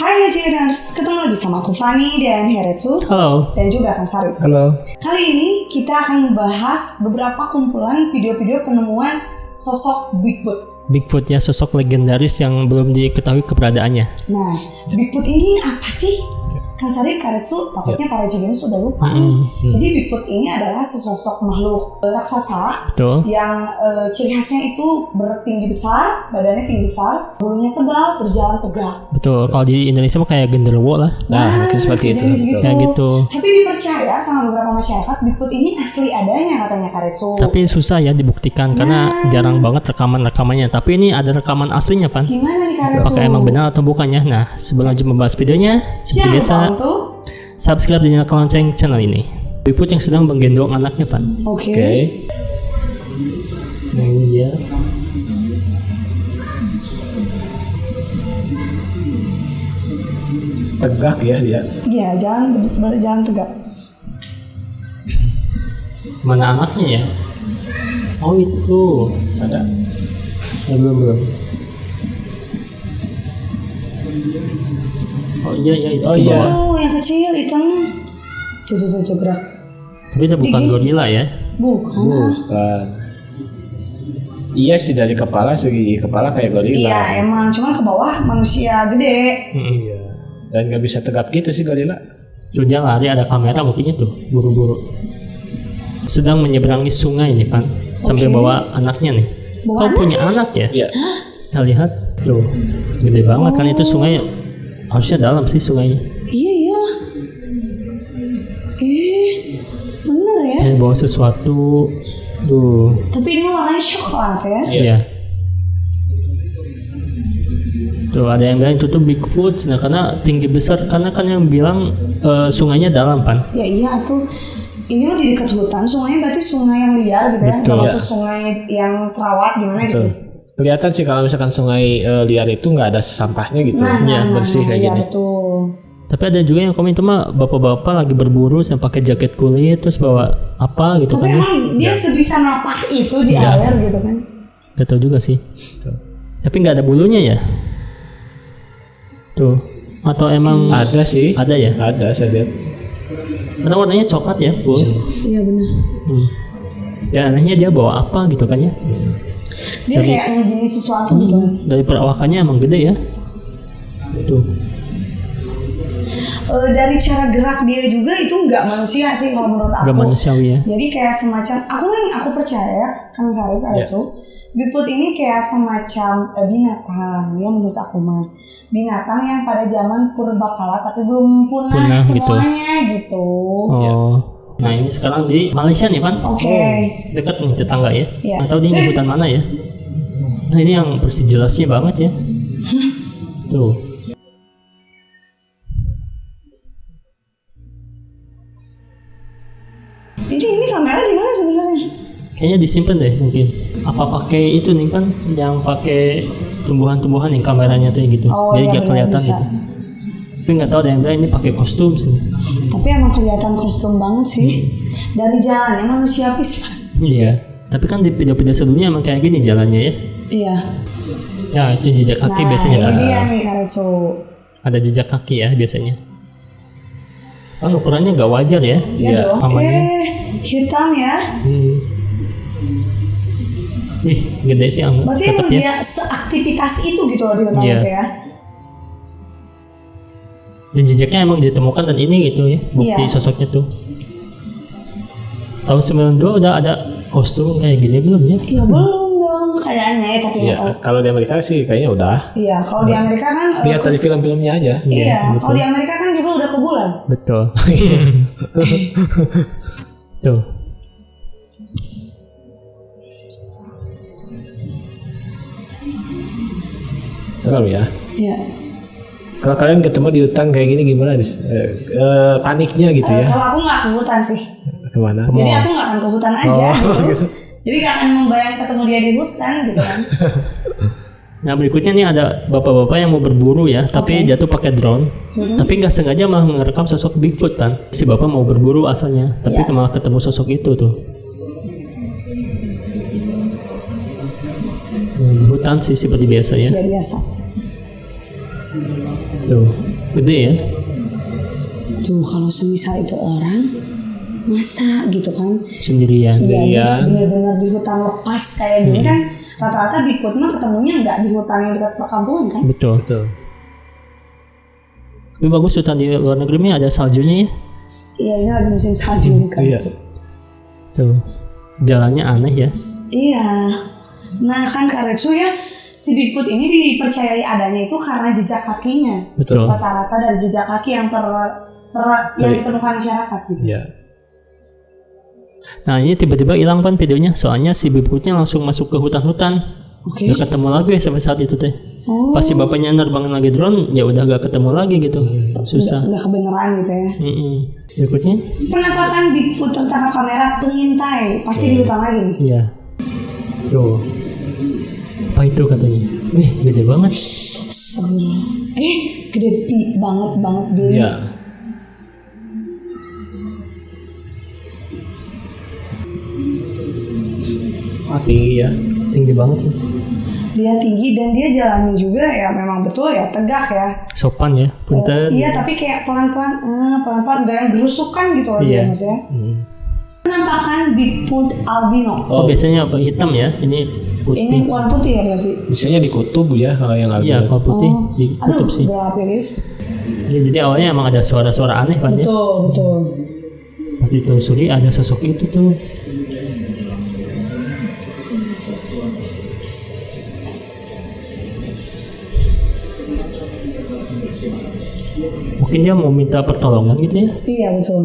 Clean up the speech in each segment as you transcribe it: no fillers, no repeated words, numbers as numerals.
Hai Ajaiders, ketemu lagi sama aku Fani dan Heretsu. Halo. Dan juga Kang Sari. Halo. Kali ini kita akan membahas beberapa kumpulan video-video penemuan sosok Bigfoot. Bigfoot ya, sosok legendaris yang belum diketahui keberadaannya. Nah, Bigfoot ini apa sih? Kang Sari, Karetsu, takutnya para Ajaiders sudah lupa nih. Jadi Bigfoot ini adalah sesosok makhluk raksasa. Betul. Yang ciri khasnya itu bertinggi besar, badannya tinggi besar, bulunya tebal, berjalan tegak. Betul, kalau di Indonesia mah kayak genderuwo lah. Nah, mungkin seperti itu. Sejenis Kayak gitu. Tapi dipercaya sama beberapa masyarakat Bigfoot ini asli adanya katanya Karetsu. Tapi susah ya dibuktikan karena jarang banget rekaman-rekamannya. Tapi ini ada rekaman aslinya, Van. Gimana nih Karetsu? Apakah emang benar atau bukannya? Nah, sebelum lanjut membahas videonya, seperti Jangan biasa, lupa untuk subscribe dan nyalakan lonceng channel ini. Bigfoot yang sedang menggendong anaknya, Van. Oke. Nah, ini dia. Tegak ya dia. Iya, jalan tegak. Mana anaknya ya? Oh, itu. Ada. Belum. Oh iya itu. Oh iya. Tuh yang kecil hitam. Cucu gerak. Tapi itu bukan Gigi. gorila ya. Bukan. Bukan. Iya sih, dari segi kepala kayak gorila. Iya, emang cuman ke bawah manusia gede. Iya. Dan nggak bisa tegap gitu sih gorila. Tuh dia lari, ada kamera buktinya tuh, buru-buru. Sedang menyeberangi sungai nih, Pan. Sambil Oke. bawa anaknya nih. Bawa Kau anak? punya anak ya? Iya. Kita lihat. Tuh, gede banget kan itu sungai. Harusnya dalam sih sungainya. Iya iyalah. Bener ya. Kayak bawa sesuatu. Tuh, Tapi ini warnanya coklat ya. iya. Tuh ada yang bilang itu tuh Bigfoot, nah karena tinggi besar, karena kan yang bilang sungainya dalam, Pan. Ya iya tuh. Ini mah di dekat hutan, sungainya berarti sungai yang liar gitu ya. Betul. Nggak maksud sungai yang terawat gimana gitu. Betul. Kelihatan sih kalau misalkan sungai liar itu nggak ada sampahnya gitu. Bersih kayak iya gini. betul. Tapi ada juga yang komen itu mah bapak-bapak lagi berburu sampai pakai jaket kulit terus bawa apa gitu Tapi kan ya. emang dia sebisa napak itu di air gitu kan. Gak tau juga sih. Tapi nggak ada bulunya ya? Tuh. Atau emang Ada sih. ada ya? Ada, saya lihat. Karena warnanya coklat ya, full. Iya benar. Dan anehnya dia bawa apa gitu kan ya? Dia kayak ngegini sesuatu gitu kan. Dari perawakannya emang gede ya. Tuh. Dari cara gerak dia juga itu nggak manusia sih kalau menurut aku. Gak manusiawi ya. Jadi kayak semacam aku percaya Kang Sari Karetsu, Bigfoot ini kayak semacam binatang ya menurut aku mah. Binatang yang pada zaman purbakala tapi belum punah semuanya gitu. Oh. Nah ini sekarang di Malaysia nih, Pan. Oke. Dekat nih tetangga ya. Iya. Atau di hutan mana ya? Nah ini yang bersih jelasnya banget ya. Tuh. Ini kamera di mana sebenarnya? Kayaknya disimpan deh mungkin. Apa pakai itu nih kan yang pakai tumbuhan-tumbuhan yang kameranya tuh gitu. Oh, Jadi iya, nggak kelihatan bisa. gitu. Tapi nggak tahu ada yang bilang ini pakai kostum sih. Tapi emang kelihatan kostum banget sih. Dari jalannya manusia pisan. Iya. Tapi kan di video-video sebelumnya emang kayak gini jalannya ya. Iya. Ya itu jejak kaki biasanya Nah, kan. ini dia nih Karetsu. Ada jejak kaki ya biasanya. Kan ukurannya nggak wajar ya. Ya dong. Oke. Namanya. Hitam ya. Wih, gede sih Berarti emang tetapnya. dia seaktivitas itu gitu loh di hutan Iya. itu ya. Dan jejaknya emang ditemukan dan ini gitu ya. Bukti Iya. sosoknya tuh. Tahun 92 udah ada kostum kayak gini belum ya? Ya belum dong kayaknya ya tapi nggak tahu. Iya. Kalau di Amerika sih kayaknya udah. Iya kalau di Amerika kan. Lihat dari film-filmnya aja. Iya kalau di Amerika kan juga udah ke bulan. Betul. Tuh. Serem ya. Iya. Kalau kalian ketemu di hutan kayak gini gimana? Paniknya gitu ya. Kalau aku nggak ke hutan sih. Kemana? Jadi aku nggak akan ke hutan aja Oh, gitu. gitu. Jadi nggak akan membayang ketemu dia di hutan gitu kan. Nah berikutnya nih ada bapak-bapak yang mau berburu ya, tapi jatuh pakai drone, tapi nggak sengaja malah merekam sosok Bigfoot kan. Si bapak mau berburu asalnya, tapi malah ketemu sosok itu tuh. Hutan sih seperti biasa ya. Ya biasa. Tuh, gede ya. Tuh kalau semisal itu orang masa gitu kan Sendirian. dia benar-benar di hutan lepas kayak gini kan, rata-rata Bigfoot mah ketemunya nggak di hutan yang dekat perkampungan kan. Betul. Betul. Tapi bagus hutan di luar negeri ini ada saljunya ya. Iya, ini lagi musim salju kan. Iya. Tuh, jalannya aneh ya. Iya. Nah kan Karetsu ya, si Bigfoot ini dipercayai adanya itu karena jejak kakinya. Betul. Rata-rata dari jejak kaki yang yang ditemukan masyarakat gitu. Iya. Nah ini tiba-tiba hilang kan videonya, soalnya si Bigfootnya langsung masuk ke hutan-hutan. Oke. Gak ketemu lagi sampai saat itu teh. Oh. Pas si bapaknya nerbangin lagi drone, ya udah gak ketemu lagi gitu. Susah. Nggak kebenaran gitu ya. Berikutnya? Penampakan Bigfoot tertangkap kamera pengintai pasti di hutan lagi nih. Iya. Tuh. Apa itu katanya? Wih, gede banget. Gede banget Billy. Iya. Tinggi ya. Tinggi banget sih. Dia tinggi dan dia jalannya juga ya memang betul ya tegak ya. Sopan ya, punten. Iya tapi kayak pelan-pelan gak yang gerusukan gitu loh Iya. maksudnya. Penampakan Bigfoot albino. Oh, biasanya apa? Hitam ya? Ini putih. Ini warna putih ya berarti. Biasanya di kutub ya kalau yang Iya, albino. kalau putih di Aduh, kutub sih. gelap ya guys. Ya, jadi awalnya emang ada suara-suara aneh kan ya. Betul. Pas ditelusuri ada sosok itu tuh. Mungkin dia mau minta pertolongan gitu ya. Iya betul.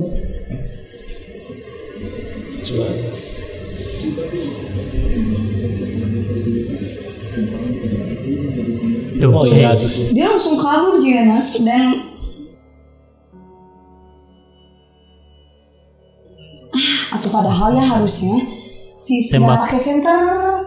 Tuh, Oh iya. Dia langsung kabur Jonas dan atau padahal ya harusnya si Tembak. pakai senter.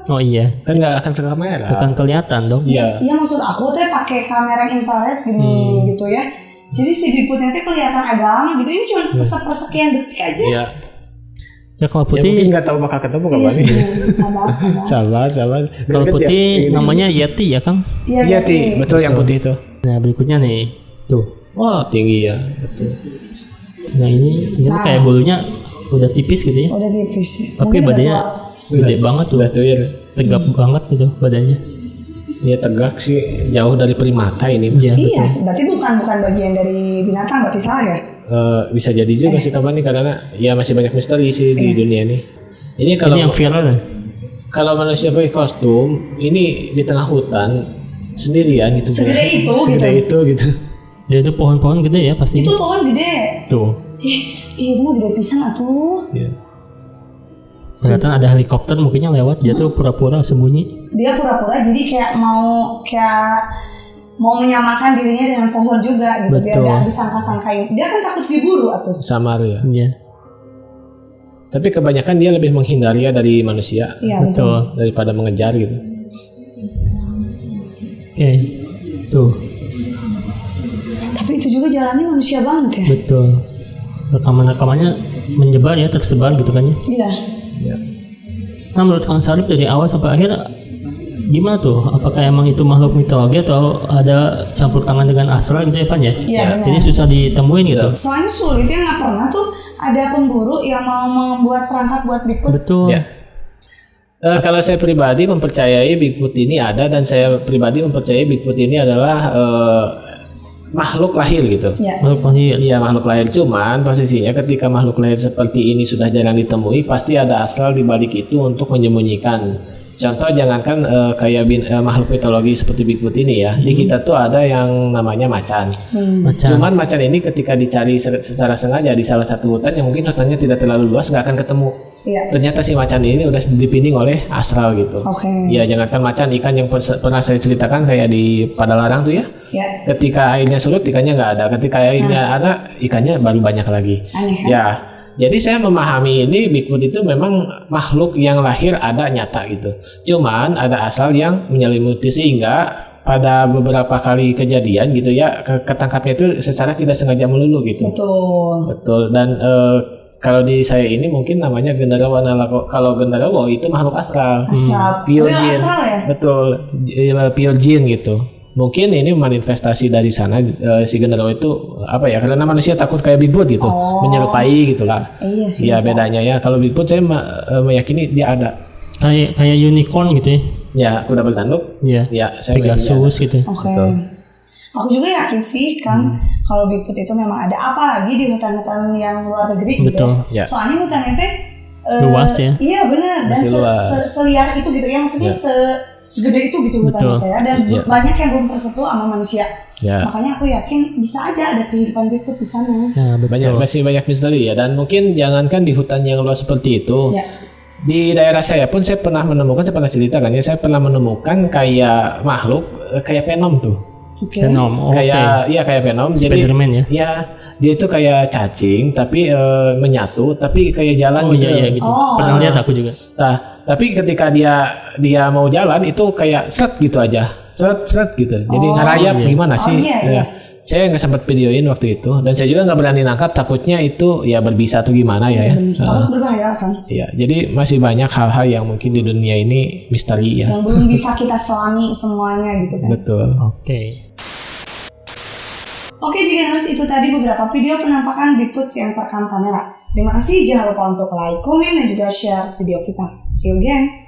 Oh iya, Kan nggak akan ke kamera. bukan kelihatan dong. Iya. Iya maksud aku teh pakai kamera infrared gini gitu ya. Jadi si Bigfootnya teh kelihatan agak lama gitu. Ini cuma persekian detik aja. Iya. Ya kalau Ya mungkin putih, nggak tahu bakal ketemu Iya kapan sih, nih. sabar. Sabar. kalau Deket putih ya, ini. namanya Yeti ya Kang. Iya Ti, betul yang putih itu. Nah berikutnya nih, tuh. Wah tinggi ya. Betul. Nah ini ternyata kayak bulunya udah tipis gitu ya. Udah tipis ya. Tapi Mungkin badannya udah gede banget tuh, Udah tuh ya. tegap banget gitu badannya. Dia tegak sih jauh dari primata ini. Iya. tua. Iya, berarti bukan bagian dari binatang, berarti salah ya? Bisa jadi juga sih kapan nih karena ya masih banyak misteri sih di dunia ini. Ini kalau Ini yang viral ya. kalau manusia pakai kostum ini di tengah hutan sendirian gitu. Segede itu Segede itu gitu. Dia itu pohon-pohon gede ya pasti. Itu pohon gede. Tuh. Itu mah gede pisan atuh. Iya. Kelihatan ada helikopter mungkinnya lewat, dia tuh pura-pura sembunyi. Dia pura-pura jadi kayak mau menyamakan dirinya dengan pohon juga gitu. Biar Betul. gak disangka-sangkain. Dia kan takut diburu atuh. Samar ya. Iya. Tapi kebanyakan dia lebih menghindari ya dari manusia Iya betul. Betul. daripada mengejar gitu. Oke. Tuh. Tapi itu juga jalannya manusia banget ya. Betul. Rekaman-rekamannya menyebar ya, tersebar gitu kan ya. Iya. Ya. Nah menurut Kang Sarip dari awal sampai akhir gimana tuh? Apakah emang itu makhluk mitologi atau ada campur tangan dengan astral gitu ya Pan ya? Iya benar. Jadi susah ditemuin gitu. Soalnya sulitnya nggak pernah tuh ada pemburu yang mau membuat perangkap buat Bigfoot. Betul. Ya. Kalau saya pribadi mempercayai Bigfoot ini ada dan saya pribadi mempercayai Bigfoot ini adalah makhluk lahir gitu. Ya. Makhluk lahir. Iya makhluk lahir, cuman posisinya ketika makhluk lahir seperti ini sudah jarang ditemui, pasti ada asal di balik itu untuk menyembunyikan. Contoh jangankan kayak makhluk mitologi seperti Bigfoot ini ya, di kita tuh ada yang namanya macan. Macan. Cuman macan ini ketika dicari secara sengaja di salah satu hutan yang mungkin hutannya tidak terlalu luas nggak akan ketemu. Iya. Ternyata si macan ini udah dipinding oleh astral gitu. Oke. Ya jangankan macan, ikan yang pernah saya ceritakan kayak di Padalarang tuh ya. Ya. Ketika airnya surut ikannya nggak ada, ketika airnya ada ikannya baru banyak lagi. Aneh kan? Ya, jadi saya memahami ini Bigfoot itu memang makhluk yang lahir ada nyata gitu. Cuman ada asal yang menyelimuti sehingga pada beberapa kali kejadian gitu ya ketangkapnya itu secara tidak sengaja melulu gitu. Betul. Betul dan kalau di saya ini mungkin namanya genderuwo. Nah, kalau genderuwo itu makhluk astral. Astral. Pure Real jin. astral ya? Betul, pure jin gitu. Mungkin ini manifestasi dari sana si genderuwo itu apa ya? Karena manusia takut kayak Bigfoot gitu, menyerupai gitulah. Iya sih. Ya bedanya ya. Kalau Bigfoot saya meyakini dia ada. Kayak unicorn gitu ya. Ya, kuda bertanduk. Iya. Ya, saya Pegasus gitu. Oke. Betul. Aku juga yakin sih Kang kalau Bigfoot itu memang ada, apalagi di hutan-hutan yang luar negeri gitu. Betul. Ya. Soalnya hutannya teh Luas ya. Iya benar, dan Masih luas. seliar itu gitu ya, maksudnya segede itu gitu hutannya Betul. teh ya, dan Iya. banyak yang belum tersentuh sama manusia. Ya. Makanya aku yakin bisa aja ada kehidupan Bigfoot di sana. Ya, betul. Masih banyak misteri ya, dan mungkin jangankan di hutan yang luas seperti itu. Ya. Di daerah saya pun saya pernah cerita kan ya, saya pernah menemukan kayak makhluk kayak Venom tuh. Oke. Venom. Oke. Kayak Venom. Spiderman ya. Ya, dia itu kayak cacing tapi menyatu, tapi kayak jalan Oh gitu. iya gitu. Oh. Pernah lihat aku juga. Nah, tapi ketika dia mau jalan itu kayak set gitu aja. Set gitu. Jadi ngerayap iya. gimana sih? iya, iya. Saya nggak sempat videoin waktu itu, dan saya juga nggak berani nangkap, takutnya itu ya berbisa atau gimana ya. Takut berbahaya kan? Iya, jadi masih banyak hal-hal yang mungkin di dunia ini misteri ya. Yang belum bisa kita selami semuanya gitu kan. Betul. Oke. Oke, jika harus itu tadi beberapa video penampakan Bigfoot yang terekam kamera. Terima kasih, jangan lupa untuk like, komen, dan juga share video kita. See you again.